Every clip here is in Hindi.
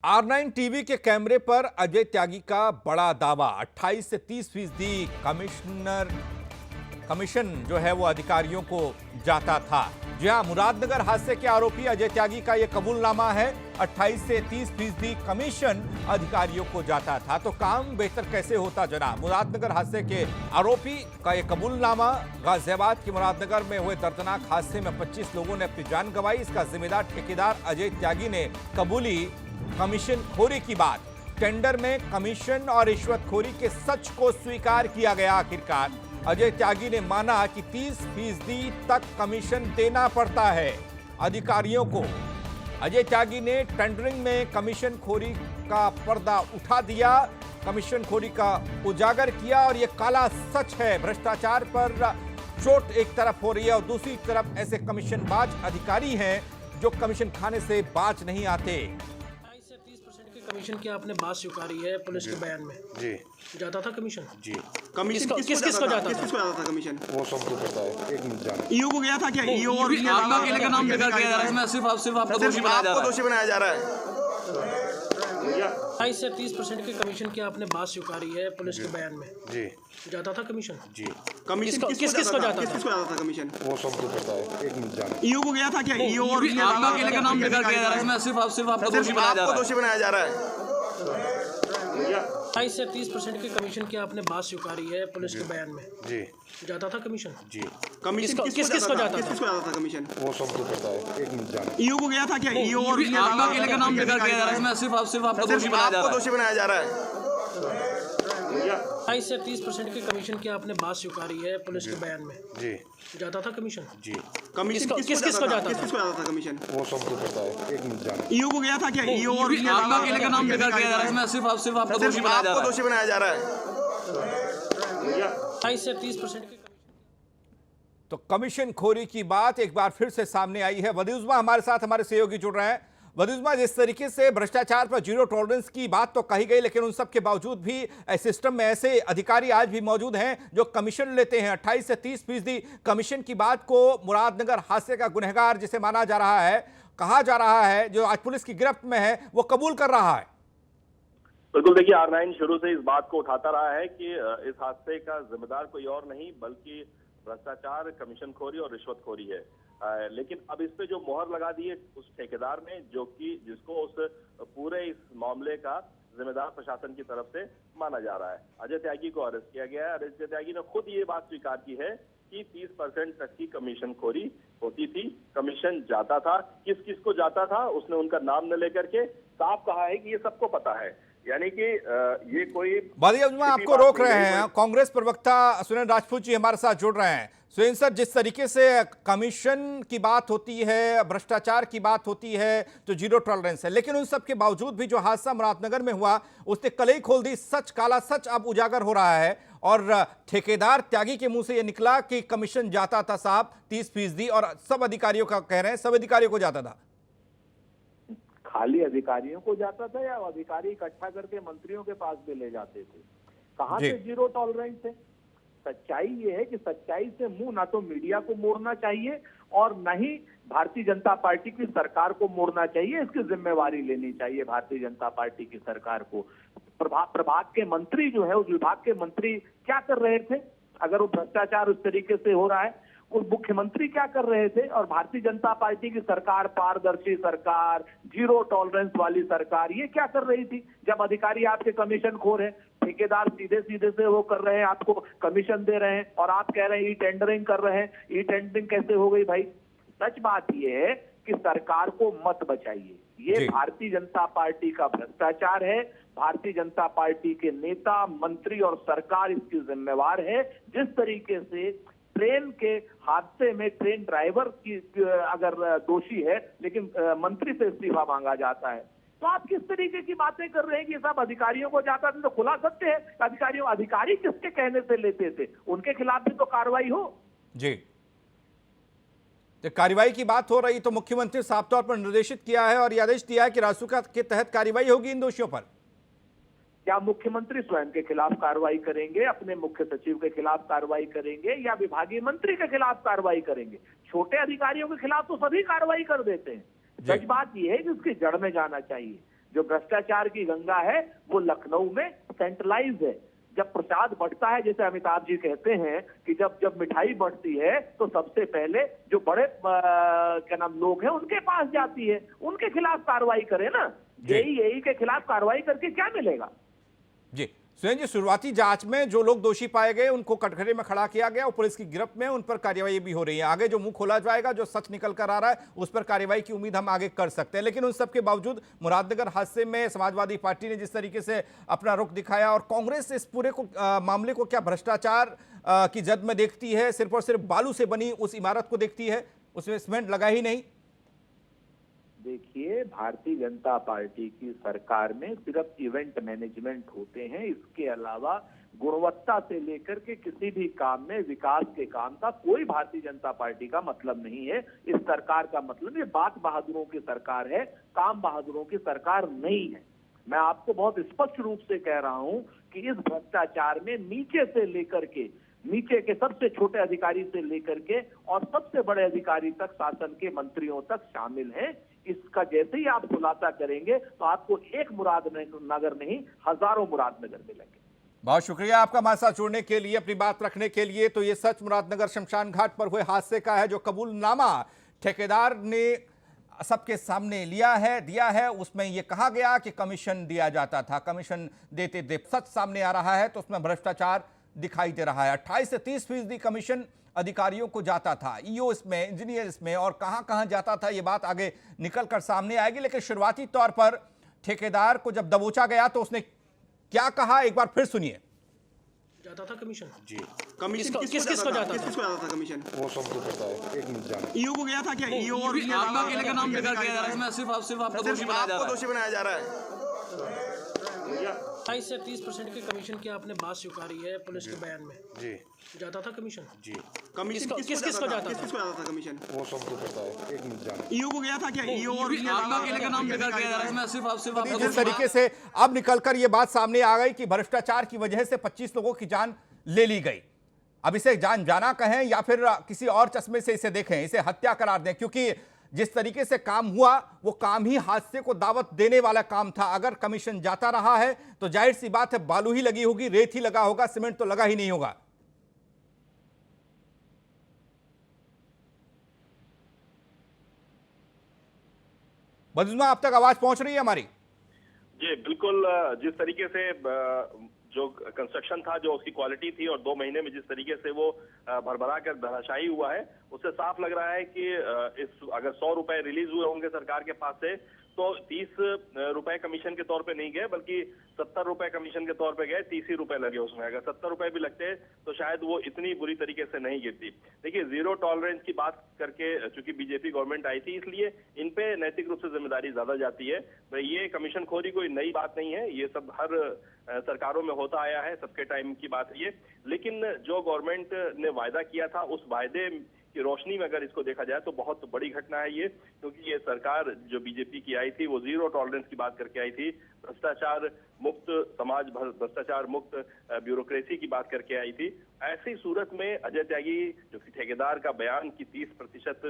R9 टीवी के कैमरे पर अजय त्यागी का बड़ा दावा 28 से 30% कमीशन जो है वो अधिकारियों को जाता था। जी हां, मुरादनगर हादसे के आरोपी अजय त्यागी का यह कबूलनामा है। 28 से 30% कमीशन अधिकारियों को जाता था। तो काम बेहतर कैसे होता जनाब? मुरादनगर हादसे के आरोपी का यह कबूलनामा। गाजियाबाद के मुरादनगर में हुए दर्दनाक हादसे में 25 लोगों ने अपनी जान गंवाई। इसका जिम्मेदार ठेकेदार अजय त्यागी ने कबूली कमीशन खोरी की बात। टेंडर में कमीशन और रिश्वतखोरी के सच को स्वीकार किया गया। आखिरकार अजय त्यागी ने माना कि 30% तक कमीशन देना पड़ता है अधिकारियों को। अजय त्यागी ने टेंडरिंग में कमीशन खोरी का पर्दा उठा दिया, कमीशन खोरी का उजागर किया और यह काला सच है। भ्रष्टाचार पर चोट एक तरफ हो रही है और दूसरी तरफ ऐसे कमीशनबाज अधिकारी हैं जो कमीशन खाने से बाज नहीं आते। कमीशन की आपने बात स्वीकारी है पुलिस के बयान में। जी जाता था कमीशन? जी। कमीशन किसको जाता था कमीशन? वो सबको पता है। एक मिनट जाना। ईओ को गया था क्या? ईओ और आपका अकेले का नाम बेकार किया जा रहा है। इसमें सिर्फ आपको दोषी बनाया जा रहा है। 28 से 30% के कमीशन की आपने बात स्वीकारी है पुलिस के बयान में। जी। जाता था कमीशन? जी। कमीशन किसको जाता था कमीशन? वो सबको पता है। एक मिनट जाना। ईओ को गया था क्या? ईओ और आपका अकेले का नाम बेकार किया जा रहा है। इसमें सिर्फ आपको दोषी बनाया जा रहा है। 28 से 30% के कमीशन की आपने बात स्वीकारी है पुलिस के बयान में। जी। जाता था कमीशन? जी। कमीशन किसको जाता था कमीशन? वो सबको पता है। एक मिनट जाना। ईओ को गया था क्या? ईओ और आपका अकेले का नाम बेकार किया जा रहा है। इसमें सिर्फ आपको दोषी बनाया जा रहा है। 28 से 30% के कमीशन की आपने बात स्वीकारी है पुलिस के बयान में। जी। जाता था कमीशन? जी। कमीशन किसको जाता था कमीशन? वो सबको पता है। एक मिनट जाना। ईओ को गया था क्या? ईओ और आपका अकेले का नाम बेकार किया जा रहा है। इसमें सिर्फ आपको दोषी बनाया जा रहा है। 28 से 30% के तो कमीशन खोरी की बात एक बार फिर से सामने आई है। वदीउज़्मा हमारे साथ हमारे सहयोगी जुड़ रहे हैं। वदीउज़्मा, जिस तरीके से भ्रष्टाचार पर जीरो टॉलरेंस की बात तो कही गई, लेकिन उन सब के बावजूद भी सिस्टम में ऐसे अधिकारी आज भी मौजूद हैं जो कमीशन लेते हैं। 28 से 30% कमीशन की बात को मुरादनगर हादसे का गुनहगार जिसे माना जा रहा है, कहा जा रहा है, जो आज पुलिस की गिरफ्त में है, वो कबूल कर रहा है। बिल्कुल, देखिए R9 शुरू से इस बात को उठाता रहा है कि इस हादसे का जिम्मेदार कोई और नहीं बल्कि भ्रष्टाचार, कमीशनखोरी और रिश्वतखोरी है। लेकिन अब इस पे जो मोहर लगा दी है उस ठेकेदार ने, जो कि जिसको उस पूरे इस मामले का जिम्मेदार प्रशासन की तरफ से माना जा रहा है। अजय त्यागी को अरेस्ट किया गया है। अजय त्यागी ने खुद ये बात स्वीकार की है कि 30% तक की कमीशनखोरी होती थी, कमीशन जाता था। किस किस को जाता था उसने उनका नाम न लेकर के साफ कहा है कि ये सबको पता है। यानी कि ये कोई वदीउज़्मा आपको रोक रहे हैं। कांग्रेस प्रवक्ता सुनील राजपूत जी हमारे साथ जुड़ रहे हैं। सुनील सर, जिस तरीके से कमीशन की बात होती है, भ्रष्टाचार की बात होती है, तो जीरो टॉलरेंस है, लेकिन उन सब के बावजूद भी जो हादसा मुरादनगर में हुआ उसने कलई खोल दी। सच, काला सच अब उजागर हो रहा है और ठेकेदार त्यागी के मुंह से यह निकला कि कमीशन जाता था साहब 30%, और सब अधिकारियों का कह रहे हैं सब अधिकारियों को जाता था। खाली अधिकारियों को जाता था या अधिकारी इकट्ठा करके मंत्रियों के पास भी ले जाते थे? कहां से जीरो टॉलरेंस है? सच्चाई ये है कि सच्चाई से मुंह ना तो मीडिया को मोड़ना चाहिए और न ही भारतीय जनता पार्टी की सरकार को मोड़ना चाहिए। इसकी जिम्मेवारी लेनी चाहिए भारतीय जनता पार्टी की सरकार को। प्रभाग के मंत्री जो है, उस विभाग के मंत्री क्या कर रहे थे? अगर वो भ्रष्टाचार उस तरीके से हो रहा है, वो मुख्यमंत्री क्या कर रहे थे? और भारतीय जनता पार्टी की सरकार, पारदर्शी सरकार, जीरो टॉलरेंस वाली सरकार, ये क्या कर रही थी जब अधिकारी आपके कमीशन खोर है? ठेकेदार सीधे सीधे से वो कर रहे हैं, आपको कमीशन दे रहे हैं और आप कह रहे हैं ई टेंडरिंग कर रहे हैं। ई टेंडरिंग कैसे हो गई भाई? सच बात ये है कि सरकार को मत बचाइए। ये भारतीय जनता पार्टी का भ्रष्टाचार है। भारतीय जनता पार्टी के नेता, मंत्री और सरकार इसकी जिम्मेवार है। जिस तरीके से ट्रेन के हादसे में ट्रेन ड्राइवर की अगर दोषी है लेकिन मंत्री से इस्तीफा मांगा जाता है, तो आप किस तरीके की बातें कर रहे हैं कि सब अधिकारियों को जाता था? तो खुला सत्य है, अधिकारी किसके कहने से लेते थे? उनके खिलाफ भी तो कार्रवाई हो। जी, तो कार्रवाई की बात हो रही तो मुख्यमंत्री साफ तौर पर निर्देशित किया है और यह आदेश दिया है कि रासुका के तहत कार्रवाई होगी इन दोषियों पर। क्या मुख्यमंत्री स्वयं के खिलाफ कार्रवाई करेंगे, अपने मुख्य सचिव के खिलाफ कार्रवाई करेंगे या विभागीय मंत्री के खिलाफ कार्रवाई करेंगे? छोटे अधिकारियों के खिलाफ तो सभी कार्रवाई कर देते हैं। सच बात यह है कि उसकी जड़ में जाना चाहिए। जो भ्रष्टाचार की गंगा है वो लखनऊ में सेंट्रलाइज है। जब प्रसाद बढ़ता है, जैसे अमिताभ जी कहते हैं कि जब मिठाई बढ़ती है तो सबसे पहले जो बड़े क्या नाम लोग हैं उनके पास जाती है, उनके खिलाफ कार्रवाई करे ना। जेईई के खिलाफ कार्रवाई करके क्या मिलेगा? जी सुरेंद्र जी, शुरुआती जांच में जो लोग दोषी पाए गए उनको कटघरे में खड़ा किया गया और पुलिस की गिरफ्त में उन पर कार्रवाई भी हो रही है। आगे जो मुंह खोला जाएगा, जो सच निकल कर आ रहा है, उस पर कार्रवाई की उम्मीद हम आगे कर सकते हैं। लेकिन उन सब के बावजूद मुरादनगर हादसे में समाजवादी पार्टी ने जिस तरीके से अपना रुख दिखाया और कांग्रेस इस पूरे मामले को क्या भ्रष्टाचार की जद में देखती है, सिर्फ और सिर्फ बालू से बनी उस इमारत को देखती है, उसमें सीमेंट लगा ही नहीं। देखिए, भारतीय जनता पार्टी की सरकार में सिर्फ इवेंट मैनेजमेंट होते हैं, इसके अलावा गुणवत्ता से लेकर के किसी भी काम में, विकास के काम का कोई भारतीय जनता पार्टी का मतलब नहीं है। इस सरकार का मतलब ये बात बहादुरों की सरकार है, काम बहादुरों की सरकार नहीं है। मैं आपको बहुत स्पष्ट रूप से कह रहा हूं कि इस भ्रष्टाचार में नीचे से लेकर के, नीचे के सबसे छोटे अधिकारी से लेकर के और सबसे बड़े अधिकारी तक, शासन के मंत्रियों तक शामिल हैं। इसका जैसे ही आप खुलासा करेंगे तो आपको एक मुरादनगर नहीं, हजारों मुरादनगर मिलेंगे। बहुत शुक्रिया आपका हमारे साथ जुड़ने के लिए, अपनी बात रखने के लिए। तो ये सच मुरादनगर शमशान घाट पर हुए हादसे का है, जो कबूलनामा ठेकेदार ने सबके सामने दिया है। उसमें यह कहा गया कि कमीशन दिया जाता था, कमीशन देते सच सामने आ रहा है तो उसमें भ्रष्टाचार दिखाई दे रहा है। 28 से 30% कमीशन अधिकारियों को जाता था, ईओ इसमें, इंजीनियर इसमें, और कहां जाता था ये बात आगे निकल कर सामने आएगी। लेकिन शुरुआती तौर पर ठेकेदार को जब दबोचा गया तो उसने क्या कहा, एक बार फिर सुनिए। जाता था कमीशन जी। कमीशन किसको जाता था कमीशन? वो सबको पता है, एक मिनट जाने। ईओ को गया था क्या? ईओ और आपका अकेले का नाम लेकर किया जा रहा है, इसमें सिर्फ आपको दोषी बनाया जा रहा है। 28 से 30% की कमीशन की आपने बात स्वीकारी है पुलिस के बयान में। जी। जाता था कमीशन? जी। कमीशन किसको जाता था कमीशन? वो सबको पता है, एक मिनट जाने। ईओ को गया था क्या? ईओ और आपका अकेले का नाम लेकर किया जा रहा है, इसमें सिर्फ आपको जिस तरीके से अब निकलकर यह बात सामने आ गई कि भ्रष्टाचार की वजह से 25 लोगों की जान ले ली गई। अब इसे जाना कहें या फिर किसी और चश्मे से इसे देखें, इसे हत्या करार दें, क्योंकि जिस तरीके से काम हुआ वो काम ही हादसे को दावत देने वाला काम था। अगर कमीशन जाता रहा है तो जाहिर सी बात है बालू ही लगी होगी, रेत ही लगा होगा, सीमेंट तो लगा ही नहीं होगा। बदुमा, अब तक आवाज पहुंच रही है हमारी? जी बिल्कुल। जिस तरीके से जो कंस्ट्रक्शन था, जो उसकी क्वालिटी थी, और 2 महीने में जिस तरीके से वो भरभरा कर धराशायी हुआ है, उससे साफ लग रहा है कि अगर 100 रुपए रिलीज हुए होंगे सरकार के पास से तो 30 रुपए कमीशन के तौर पे नहीं गए, बल्कि 70 रुपए कमीशन के तौर पे गए। 30 ही रुपए लगे उसमें। अगर 70 रुपए भी लगते तो शायद वो इतनी बुरी तरीके से नहीं गिरती। देखिए, जीरो टॉलरेंस की बात करके चूंकि बीजेपी गवर्नमेंट आई थी, इसलिए इन पे नैतिक रूप से जिम्मेदारी ज्यादा जाती है। ये कमीशन खोरी कोई नई बात नहीं है, ये सब हर सरकारों में होता आया है, सबके टाइम की बात है ये। लेकिन जो गवर्नमेंट ने वायदा किया था, उस वायदे की रोशनी में अगर इसको देखा जाए तो बहुत बड़ी घटना है ये, क्योंकि ये सरकार जो बीजेपी की आई थी वो जीरो टॉलरेंस की बात करके आई थी, भ्रष्टाचार मुक्त समाज, भ्रष्टाचार मुक्त ब्यूरोक्रेसी की बात करके आई थी। ऐसी सूरत में अजय त्यागी जो कि ठेकेदार का बयान कि 30%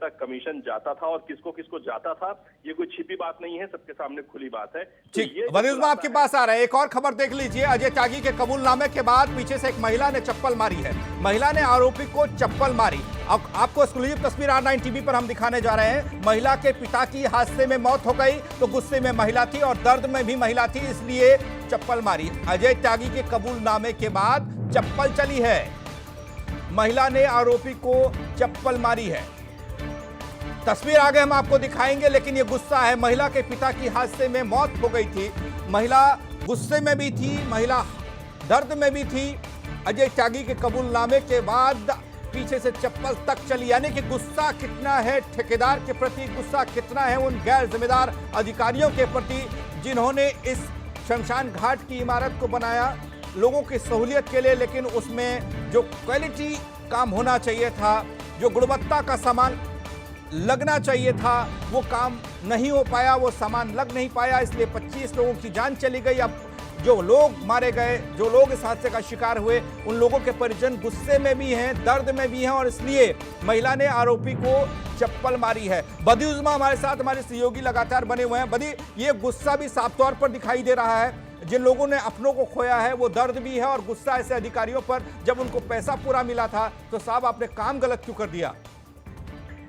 तक कमीशन जाता था, और किसको किसको जाता था, ये कोई छिपी बात नहीं है, सबके सामने खुली बात है। ठीक, वनीज़ आपके पास आ रहा है। एक और खबर देख लीजिए। अजय त्यागी के कबूलनामे के बाद पीछे से एक महिला ने चप्पल मारी है। महिला ने आरोपी को चप्पल मारी। अब आपको एक्सक्लूसिव तस्वीर R9 टीवी पर हम दिखाने जा रहे हैं। महिला के पिता की हादसे में मौत हो गई तो गुस्से में महिला थी और दर्द में भी महिला थी, इसलिए चप्पल मारी। अजय त्यागी के कबूलनामे के बाद चप्पल चली है। महिला ने आरोपी को चप्पल मारी है। तस्वीर आगे हम आपको दिखाएंगे, लेकिन यह गुस्सा है। महिला के पिता की हादसे में मौत हो गई थी, महिला गुस्से में भी थी, महिला दर्द में भी थी। अजय त्यागी के कबूलनामे के बाद पीछे से चप्पल तक चली, यानी कि गुस्सा कितना है ठेकेदार के प्रति, गुस्सा कितना है उन गैर जिम्मेदार अधिकारियों के प्रति जिन्होंने इस शमशान घाट की इमारत को बनाया लोगों की सहूलियत के लिए, लेकिन उसमें जो क्वालिटी काम होना चाहिए था, जो गुणवत्ता का सामान लगना चाहिए था, वो काम नहीं हो पाया, वो सामान लग नहीं पाया, इसलिए 25 लोगों की जान चली गई। अब जो लोग मारे गए, जो लोग इस हादसे का शिकार हुए, उन लोगों के परिजन गुस्से में भी हैं, दर्द में भी हैं और इसलिए महिला ने आरोपी को चप्पल मारी है। बदी उज़्मा हमारे साथ, हमारे सहयोगी लगातार बने हुए हैं। बदी, ये गुस्सा भी साफ तौर पर दिखाई दे रहा है। जिन लोगों ने अपनों को खोया है वो दर्द भी है और गुस्सा ऐसे अधिकारियों पर, जब उनको पैसा पूरा मिला था तो साहब आपने काम गलत क्यों कर दिया?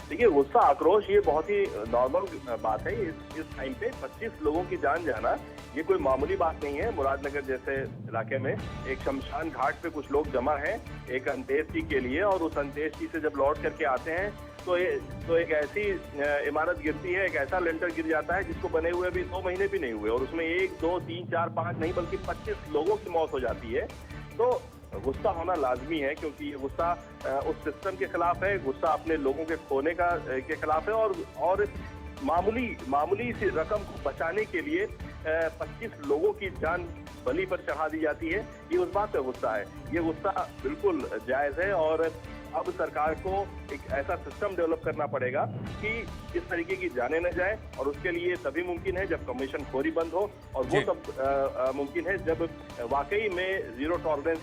देखिए, गुस्सा, आक्रोश ये बहुत ही नॉर्मल बात है। इस टाइम पे 25 लोगों की जान जाना ये कोई मामूली बात नहीं है। मुरादनगर जैसे इलाके में एक शमशान घाट पे कुछ लोग जमा हैं एक अंत्येष्टि के लिए, और उस अंत्येष्टि से जब लौट करके आते हैं तो एक ऐसी इमारत गिरती है, एक ऐसा लेंटर गिर जाता है जिसको बने हुए अभी 2 महीने भी नहीं हुए, और उसमें 1, 2, 3, 4, 5 नहीं बल्कि 25 लोगों की मौत हो जाती है। तो गुस्सा होना लाजमी है, क्योंकि ये गुस्सा उस सिस्टम के खिलाफ है, गुस्सा अपने लोगों के खोने के खिलाफ है, और मामूली सी रकम को बचाने के लिए 25 लोगों की जान बलि पर चढ़ा दी जाती है। ये उस बात पे गुस्सा है। ये गुस्सा बिल्कुल जायज है, और अब सरकार को एक ऐसा सिस्टम डेवलप करना पड़ेगा कि इस तरीके की जाने न जाए, और उसके लिए तभी मुमकिन है जब कमीशन खोरी बंद हो, और वो तब मुमकिन है जब वाकई में जीरो टॉलरेंस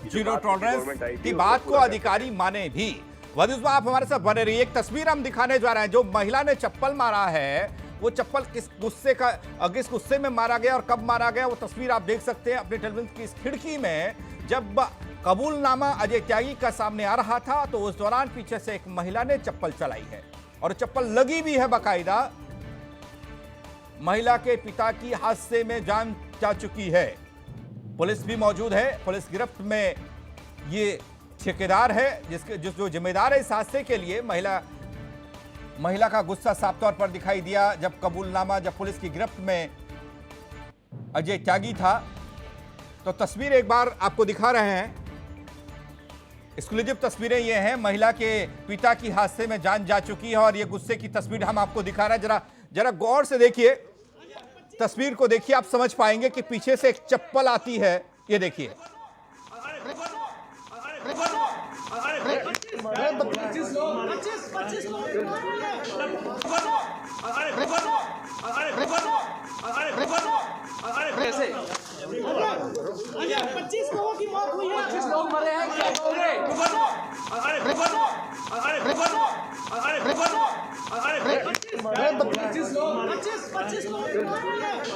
की बात को अधिकारी माने भी। बदी उज़्मा, आप हमारे साथ बने रहिए। एक तस्वीर हम दिखाने जा रहे हैं। जो महिला ने चप्पल मारा है, वो चप्पल किस गुस्से में मारा गया और कब मारा गया, वो तस्वीर आप देख सकते हैं अपने टेलीविजन की इस खिड़की में। जब कबूलनामा अजय त्यागी का सामने आ रहा था तो उस दौरान पीछे से एक महिला ने चप्पल चलाई है, और चप्पल लगी भी है बाकायदा। महिला के पिता की हादसे में जान जा चुकी है। पुलिस भी मौजूद है, पुलिस गिरफ्त में। ये ठेकेदार है जो जिम्मेदार है इस हादसे के लिए। महिला का गुस्सा साफ तौर पर दिखाई दिया जब पुलिस की गिरफ्त में अजय त्यागी था। तो तस्वीर एक बार आपको दिखा रहे हैं, एक्सक्लूसिव तस्वीरें ये हैं। महिला के पिता की हादसे में जान जा चुकी है, और ये गुस्से की तस्वीर हम आपको दिखा रहे हैं। जरा गौर से देखिए, तस्वीर को देखिए, आप समझ पाएंगे कि पीछे से एक चप्पल आती है। ये देखिए, कैसे 25 लोगों की मौत हुई है, 25 लोग मरे हैं, क्या कहोगे? 25 लोगों की मौत हुई है।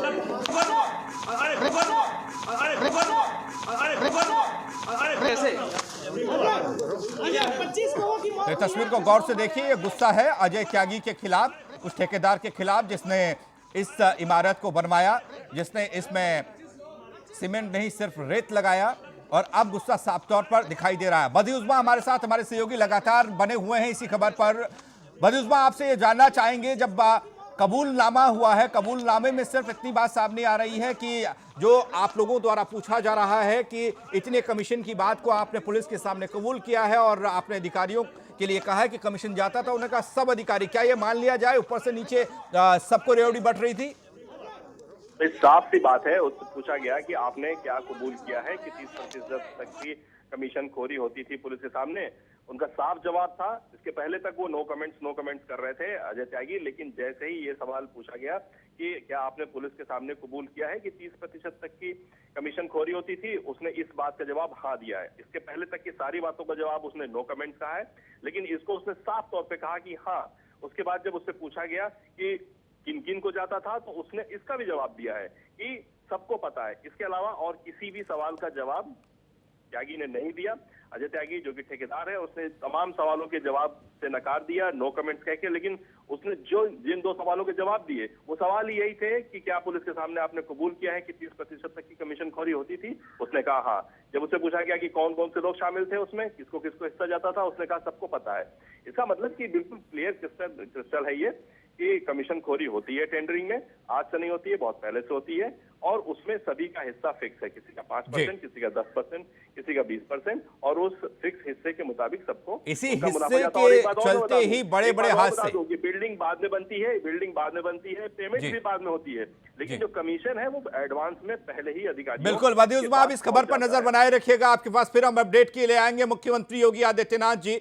कैसे 25 लोगों की मौत। तो तस्वीर को गौर से देखिए। ये गुस्सा है अजय त्यागी के खिलाफ, उस ठेकेदार के खिलाफ जिसने इस इमारत को बनवाया, जिसने इसमें सीमेंट नहीं सिर्फ रेत लगाया, और अब गुस्सा साफ तौर पर दिखाई दे रहा है। बदी उज़्मा हमारे साथ, हमारे सहयोगी लगातार बने हुए हैं इसी खबर पर। बदी उज़्मा, आपसे ये जानना चाहेंगे, जब कबूलनामा हुआ है, कबूलनामे में सिर्फ इतनी बात सामने आ रही है कि जो आप लोगों द्वारा पूछा जा रहा है कि इतने कमीशन की बात को आपने पुलिस के सामने कबूल किया है, और आपने अधिकारियों के लिए कहा है कि कमीशन जाता था, उन्होंने कहा सब अधिकारी, क्या ये मान लिया जाए ऊपर से नीचे सबको रेवड़ी बट रही थी? साफ सी बात है। उससे पूछा गया कि आपने क्या कबूल किया है कि 30% तक की कमीशन खोरी होती थी पुलिस के सामने। उनका साफ जवाब था। इसके पहले तक वो नो कमेंट्स कर रहे थे अजय त्यागी, लेकिन जैसे ही ये सवाल पूछा गया कि क्या आपने पुलिस के सामने कबूल किया है कि 30% तक की कमीशन खोरी होती थी, उसने इस बात का जवाब हाँ दिया है। इसके पहले तक की सारी बातों का जवाब उसने नो कमेंट्स कहा है, लेकिन इसको उसने साफ तौर पे कहा कि हाँ। उसके बाद जब उससे पूछा गया कि किन किन को जाता था, तो उसने इसका भी जवाब दिया है कि सबको पता है। इसके अलावा और किसी भी सवाल का जवाब त्यागी ने नहीं दिया। अजय त्यागी जो कि ठेकेदार है, उसने तमाम सवालों के जवाब से नकार दिया, नो कमेंट्स कह के। लेकिन उसने जिन 2 सवालों के जवाब दिए, वो सवाल ही यही थे कि क्या पुलिस के सामने आपने कबूल किया है कि 30% तक की कमीशन खोरी होती थी? उसने कहा हाँ। जब उससे पूछा गया कि कौन कौन से लोग शामिल थे उसमें, किसको किसको हिस्सा जाता था, उसने कहा सबको पता है। इसका मतलब कि बिल्कुल क्लियर क्रिस्टल है ये कि कमीशन खोरी होती है टेंडरिंग में, आज से नहीं होती है, बहुत पहले से होती है, और उसमें सभी का हिस्सा फिक्स है। किसी का 5%, किसी का 10%, किसी का 20%, और उस फिक्स हिस्से के मुताबिक सबको इसी हिस्से के चलते ही बड़े बड़े हादसे। बिल्डिंग बाद में बनती है, पेमेंट भी बाद में होती है, लेकिन जो कमीशन है वो एडवांस में पहले ही अधिकारी। बिल्कुल बदी उज़्मा, आप इस खबर पर नजर बनाए रखिएगा। आपके पास फिर हम अपडेट के लिए आएंगे। मुख्यमंत्री योगी आदित्यनाथ जी